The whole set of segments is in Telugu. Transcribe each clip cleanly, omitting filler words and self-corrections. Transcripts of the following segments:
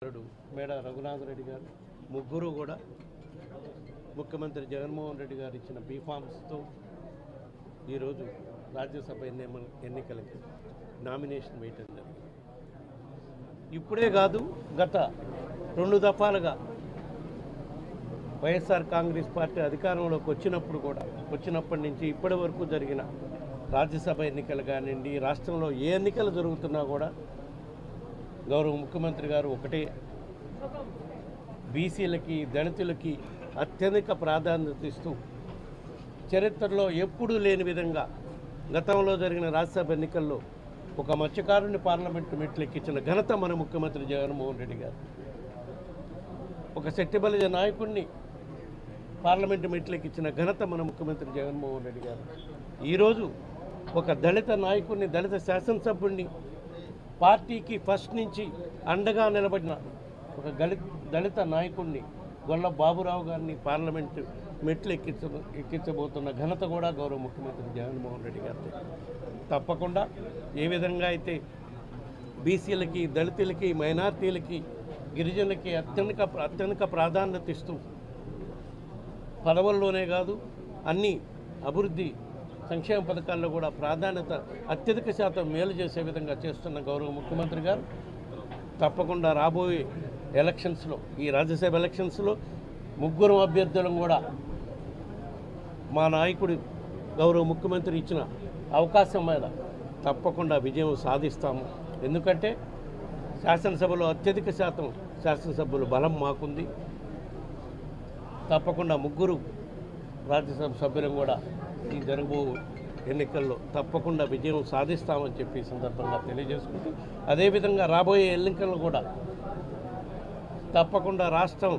మేడ రఘునాథ్ రెడ్డి గారు ముగ్గురు కూడా ముఖ్యమంత్రి జగన్మోహన్ రెడ్డి గారు ఇచ్చిన బీఫామ్స్తో ఈరోజు రాజ్యసభ ఎన్నికలకి నామినేషన్ వేయటం జరిగింది. ఇప్పుడే కాదు, గత 2 దఫాలుగా వైఎస్ఆర్ కాంగ్రెస్ పార్టీ అధికారంలోకి వచ్చినప్పటి నుంచి ఇప్పటి వరకు జరిగిన రాజ్యసభ ఎన్నికలు కానివ్వండి, రాష్ట్రంలో ఏ ఎన్నికలు జరుగుతున్నా కూడా గౌరవ ముఖ్యమంత్రి గారు ఒకటే బీసీలకి, దళితులకి అత్యధిక ప్రాధాన్యత ఇస్తూ చరిత్రలో ఎప్పుడూ లేని విధంగా గతంలో జరిగిన రాజ్యసభ ఎన్నికల్లో ఒక మత్స్యకారుని పార్లమెంటు మెట్లెక్కించిన ఘనత మన ముఖ్యమంత్రి జగన్మోహన్ రెడ్డి గారు. ఒక శెట్టిబలిజ నాయకుడిని పార్లమెంటు మెట్లెక్కించిన ఘనత మన ముఖ్యమంత్రి జగన్మోహన్ రెడ్డి గారు. ఈరోజు ఒక దళిత నాయకుడిని, దళిత శాసనసభ్యుడిని, పార్టీకి ఫస్ట్ నుంచి అండగా నిలబడిన ఒక దళిత నాయకుడిని గొల్ల బాబురావు గారిని పార్లమెంటు మెట్లు ఎక్కించబోతున్న ఘనత కూడా గౌరవ ముఖ్యమంత్రి జగన్మోహన్ రెడ్డి గారిది. తప్పకుండా ఏ విధంగా అయితే బీసీలకి, దళితులకి, మైనార్టీలకి, గిరిజనులకి అత్యధిక ప్రాధాన్యత ఇస్తూ పదవుల్లోనే కాదు అన్ని అభివృద్ధి సంక్షేమ పథకాల్లో కూడా ప్రాధాన్యత అత్యధిక శాతం మేలు చేసే విధంగా చేస్తున్న గౌరవ ముఖ్యమంత్రి గారు తప్పకుండా రాబోయే ఎలక్షన్స్లో, ఈ రాజ్యసభ ఎలక్షన్స్లో ముగ్గురు అభ్యర్థులను కూడా మా నాయకుడు గౌరవ ముఖ్యమంత్రి ఇచ్చిన అవకాశం మీద తప్పకుండా విజయం సాధిస్తాము. ఎందుకంటే శాసనసభలో అత్యధిక శాతం శాసనసభ్యుల బలం మాకుంది. తప్పకుండా ముగ్గురు రాజ్యసభ సభ్యులను కూడా ఈ జరగబో ఎన్నికల్లో తప్పకుండా విజయం సాధిస్తామని చెప్పి సందర్భంగా తెలియజేసుకుంటూ, అదేవిధంగా రాబోయే ఎన్నికల్లో కూడా తప్పకుండా రాష్ట్రం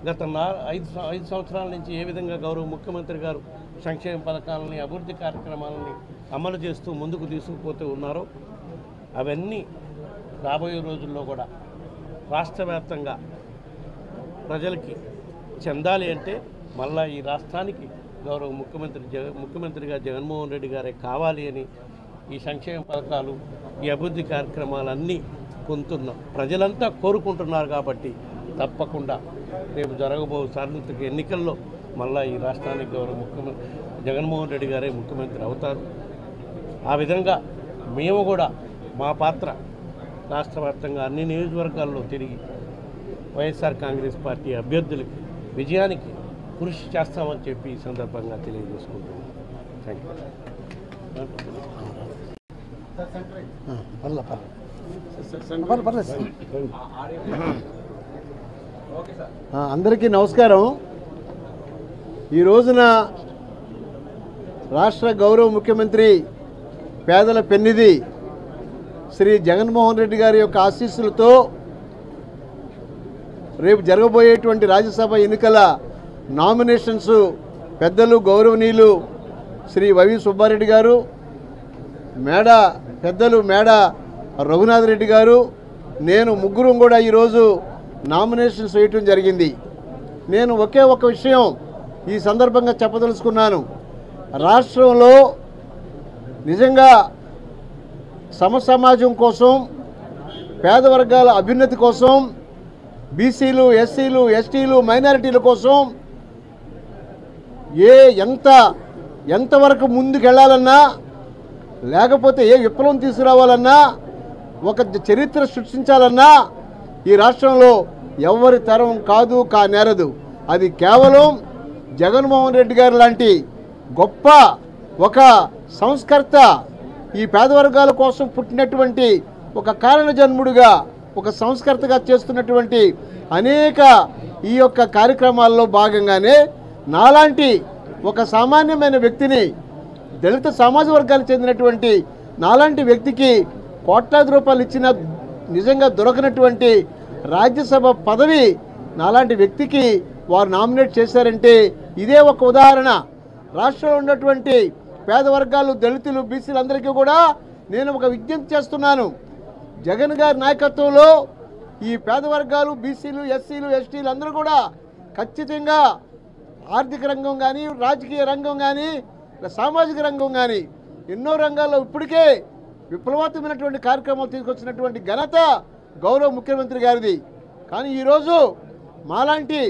గత 5 సంవత్సరాల నుంచి ఏ విధంగా గౌరవ ముఖ్యమంత్రి గారు సంక్షేమ పథకాలని, అభివృద్ధి కార్యక్రమాలని అమలు చేస్తూ ముందుకు తీసుకుపోతూ ఉన్నారో అవన్నీ రాబోయే రోజుల్లో కూడా రాష్ట్ర వ్యాప్తంగా ప్రజలకి చెందాలి అంటే మళ్ళా ఈ రాష్ట్రానికి గౌరవ ముఖ్యమంత్రిగా జగన్మోహన్ రెడ్డి గారే కావాలి అని ఈ సంక్షేమ పథకాలు, ఈ అభివృద్ధి కార్యక్రమాలన్నీ పొందుతున్నాం ప్రజలంతా కోరుకుంటున్నారు. కాబట్టి తప్పకుండా రేపు జరగబో సార్వత్రిక ఎన్నికల్లో మళ్ళా ఈ రాష్ట్రానికి గౌరవ ముఖ్యమంత్రి జగన్మోహన్ రెడ్డి గారే ముఖ్యమంత్రి అవుతారు. ఆ విధంగా మేము కూడా మా పాత్ర రాష్ట్ర వ్యాప్తంగా అన్ని నియోజకవర్గాల్లో తిరిగి వైఎస్ఆర్ కాంగ్రెస్ పార్టీ అభ్యర్థులకి విజయానికి కృషి చేస్తామని చెప్పి ఈ సందర్భంగా తెలియజేసుకుంటున్నాం. Thank you. అందరికీ నమస్కారం. ఈ రోజున రాష్ట్ర గౌరవ ముఖ్యమంత్రి పేదల పెన్నిధి శ్రీ జగన్మోహన్ రెడ్డి గారి యొక్క ఆశీస్సులతో రేపు జరగబోయేటువంటి రాజ్యసభ ఎన్నికల నామినేషన్స్ పెద్దలు గౌరవనీయులు శ్రీ వైవి సుబ్బారెడ్డి గారు, పెద్దలు మేడ రఘునాథ్ రెడ్డి గారు, నేను ముగ్గురు కూడా ఈరోజు నామినేషన్స్ వేయటం జరిగింది. నేను ఒకే ఒక విషయం ఈ సందర్భంగా చెప్పదలుచుకున్నాను. రాష్ట్రంలో నిజంగా సమసమాజం కోసం, పేద వర్గాల అభ్యున్నతి కోసం, బీసీలు, ఎస్సీలు, ఎస్టీలు, మైనారిటీల కోసం ఎంతవరకు ముందుకెళ్లాలన్నా, లేకపోతే ఏ విప్లవం తీసుకురావాలన్నా, ఒక చరిత్ర సృష్టించాలన్నా ఈ రాష్ట్రంలో ఎవరి తరం కాదు, కానేరదు. అది కేవలం జగన్మోహన్ రెడ్డి గారు లాంటి గొప్ప ఒక సంస్కర్త, ఈ పేద వర్గాల కోసం పుట్టినటువంటి ఒక కారణ జన్ముడిగా, ఒక సంస్కర్తగా చేస్తున్నటువంటి అనేక ఈ యొక్క కార్యక్రమాల్లో భాగంగానే నాలాంటి ఒక సామాన్యమైన వ్యక్తిని, దళిత సామాజిక వర్గాలకు చెందినటువంటి నాలాంటి వ్యక్తికి కోట్లాది రూపాయలు ఇచ్చిన నిజంగా దొరకనటువంటి రాజ్యసభ పదవి నాలాంటి వ్యక్తికి వారు నామినేట్ చేశారంటే ఇదే ఒక ఉదాహరణ. రాష్ట్రంలో ఉన్నటువంటి పేద వర్గాలు, దళితులు, బీసీలందరికీ కూడా నేను ఒక విజ్ఞప్తి చేస్తున్నాను. జగన్ గారి నాయకత్వంలో ఈ పేద వర్గాలు, బీసీలు, ఎస్సీలు, ఎస్టీలు అందరూ కూడా ఖచ్చితంగా ఆర్థిక రంగం కానీ, రాజకీయ రంగం కానీ, సామాజిక రంగం కానీ ఎన్నో రంగాల్లో ఇప్పటికే విప్లవాత్మకమైనటువంటి కార్యక్రమాలు తీసుకొచ్చినటువంటి ఘనత గౌరవ ముఖ్యమంత్రి గారిది. కానీ ఈరోజు మాలాంటి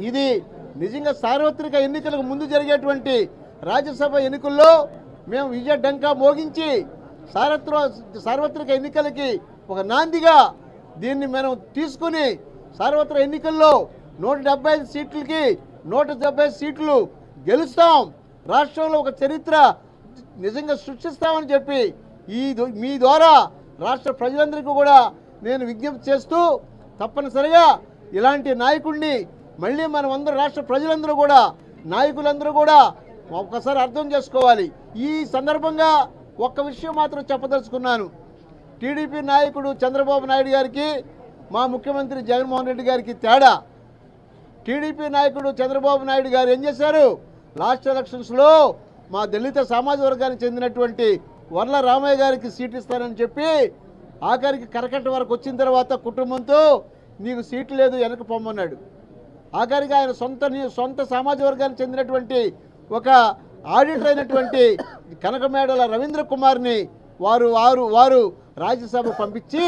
ఇది నిజంగా సార్వత్రిక ఎన్నికలకు ముందు జరిగేటువంటి రాజ్యసభ ఎన్నికల్లో మేము విజయ డంకా మోగించి సార్వత్రిక ఎన్నికలకి ఒక నాందిగా దీన్ని మనం తీసుకుని సార్వత్రిక ఎన్నికల్లో 175 సీట్లకి 175 సీట్లు గెలుస్తాం, రాష్ట్రంలో ఒక చరిత్ర నిజంగా సృష్టిస్తామని చెప్పి మీ ద్వారా రాష్ట్ర ప్రజలందరికీ కూడా నేను విజ్ఞప్తి చేస్తూ తప్పనిసరిగా ఇలాంటి నాయకుడిని మళ్ళీ మనం అందరూ రాష్ట్ర ప్రజలందరూ కూడా నాయకులందరూ కూడా ఒక్కసారి అర్థం చేసుకోవాలి. ఈ సందర్భంగా ఒక్క విషయం మాత్రం చెప్పదలుచుకున్నాను. టీడీపీ నాయకుడు చంద్రబాబు నాయుడు గారికి మా ముఖ్యమంత్రి జగన్మోహన్ రెడ్డి గారికి తేడా. టీడీపీ నాయకుడు చంద్రబాబు నాయుడు గారు ఏం చేశారు? లాస్ట్ ఎలక్షన్స్లో మా దళిత సామాజిక వర్గానికి చెందినటువంటి వర్ల రామయ్య గారికి సీట్ ఇస్తానని చెప్పి ఆఖరికి కరకట్ట వరకు వచ్చిన తర్వాత కుటుంబంతో నీకు సీటు లేదు వెనక పొమ్మన్నాడు. ఆఖరికి ఆయన సొంత సామాజిక వర్గానికి చెందినటువంటి ఒక ఆడిటర్ అయినటువంటి కనకమేడల రవీంద్ర కుమార్ని వారు రాజ్యసభ పంపించి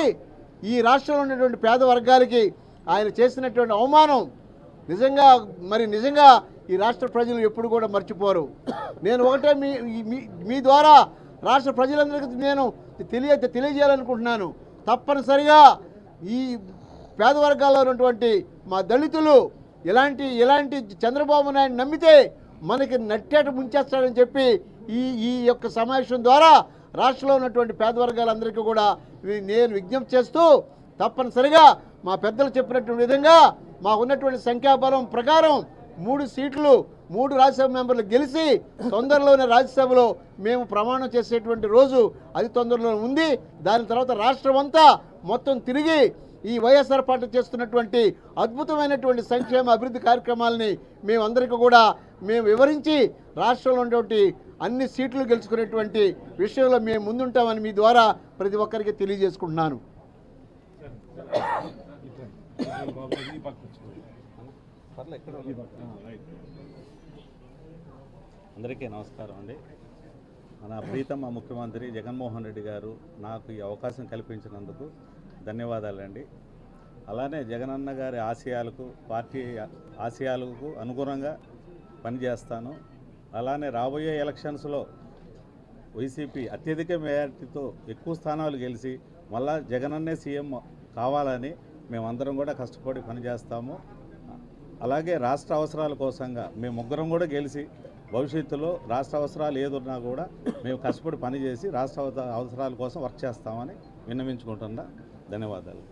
ఈ రాష్ట్రంలో ఉన్నటువంటి పేద వర్గాలకి ఆయన చేసినటువంటి అవమానం నిజంగా ఈ రాష్ట్ర ప్రజలు ఎప్పుడు కూడా మర్చిపోరు. నేను ఒకటే మీ ద్వారా రాష్ట్ర ప్రజలందరికీ నేను తెలియజేయాలనుకుంటున్నాను. తప్పనిసరిగా ఈ పేద వర్గాల్లో ఉన్నటువంటి మా దళితులు ఇలాంటి చంద్రబాబు నాయుడు నమ్మితే మనకి నట్టేట ముంచేస్తాడని చెప్పి ఈ యొక్క సమావేశం ద్వారా రాష్ట్రంలో ఉన్నటువంటి పేద వర్గాలందరికీ కూడా నేను విజ్ఞప్తి చేస్తూ తప్పనిసరిగా మా పెద్దలు చెప్పినటువంటి విధంగా మాకున్నటువంటి సంఖ్యాబలం ప్రకారం 3 సీట్లు 3 రాజ్యసభ మెంబర్లు గెలిచి తొందరలోనే రాజ్యసభలో మేము ప్రమాణం చేసేటువంటి రోజు అది తొందరలో ఉంది. దాని తర్వాత రాష్ట్రం అంతా మొత్తం తిరిగి ఈ వైఎస్ఆర్ పార్టీ చేస్తున్నటువంటి అద్భుతమైనటువంటి సంక్షేమ అభివృద్ధి కార్యక్రమాలని మేమందరికీ కూడా మేము వివరించి రాష్ట్రంలో ఉన్నటువంటి అన్ని సీట్లు గెలుచుకునేటువంటి విషయంలో మేము ముందుంటామని మీ ద్వారా ప్రతి ఒక్కరికి తెలియజేసుకుంటున్నాను. అందరికీ నమస్కారం అండి. మన ప్రీతమ ముఖ్యమంత్రి జగన్మోహన్ రెడ్డి గారు నాకు ఈ అవకాశం కల్పించినందుకు ధన్యవాదాలండి. అలానే జగనన్న గారి పార్టీ ఆశయాలకు అనుగుణంగా పనిచేస్తాను. అలానే రాబోయే ఎలక్షన్స్లో వైసీపీ అత్యధిక మెజారిటీతో ఎక్కువ స్థానాలు గెలిచి మళ్ళా జగనన్నే సీఎం కావాలని మేమందరం కూడా కష్టపడి పనిచేస్తాము. అలాగే రాష్ట్ర అవసరాల కోసంగా మేము ముగ్గురం కూడా గెలిచి భవిష్యత్తులో రాష్ట్ర అవసరాలు ఏదున్నా కూడా మేము కష్టపడి పనిచేసి రాష్ట్ర అవసరాల కోసం వర్క్ చేస్తామని విన్నవించుకుంటున్నా. ధన్యవాదాలు.